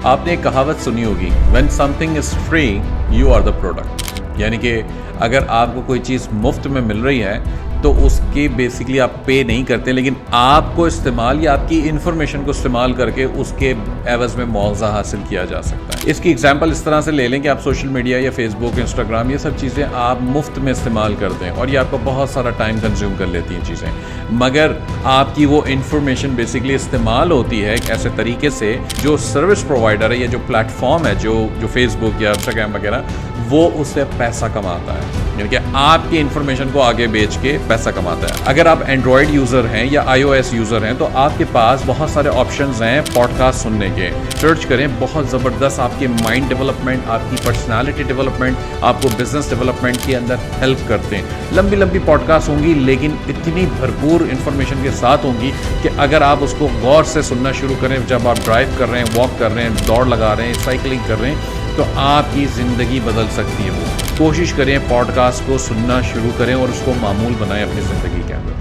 آپ نے ایک کہاوت سنی ہوگی، when something is free you are the product، یعنی کہ اگر آپ کو کوئی چیز مفت میں مل رہی ہے تو اس کی بیسکلی آپ پے نہیں کرتے، لیکن آپ کو استعمال یا آپ کی انفارمیشن کو استعمال کر کے اس کے عوض میں معاوضہ حاصل کیا جا سکتا ہے۔ اس کی ایگزامپل اس طرح سے لے لیں کہ آپ سوشل میڈیا یا فیس بک، انسٹاگرام، یہ سب چیزیں آپ مفت میں استعمال کرتے ہیں اور یہ آپ کو بہت سارا ٹائم کنزیوم کر لیتی ہیں چیزیں، مگر آپ کی وہ انفارمیشن بیسکلی استعمال ہوتی ہے ایک ایسے طریقے سے جو سروس پرووائڈر ہے یا جو پلیٹ فارم ہے جو فیس بک یا انسٹاگرام وغیرہ، وہ اس سے پیسہ کماتا ہے، یعنی کہ آپ کی انفارمیشن کو آگے بیچ کے پیسہ کماتا ہے۔ اگر آپ اینڈرائڈ یوزر ہیں یا آئی او ایس یوزر ہیں تو آپ کے پاس بہت سارے آپشنز ہیں پوڈ کاسٹ سننے کے، سرچ کریں، بہت زبردست آپ کے مائنڈ ڈیولپمنٹ، آپ کی پرسنالٹی ڈیولپمنٹ، آپ کو بزنس ڈیولپمنٹ کے اندر ہیلپ کرتے ہیں۔ لمبی لمبی پوڈ کاسٹ ہوں گی لیکن اتنی بھرپور انفارمیشن کے ساتھ ہوں گی کہ اگر آپ اس کو غور سے سننا شروع کریں، جب آپ ڈرائیو کر رہے ہیں، واک کر رہے ہیں، دوڑ لگا رہے ہیں، سائیکلنگ کر رہے ہیں، تو آپ کی زندگی بدل سکتی ہے۔ وہ کوشش کریں، پوڈ کاسٹ کو سننا شروع کریں اور اس کو معمول بنائیں اپنی زندگی کے اندر۔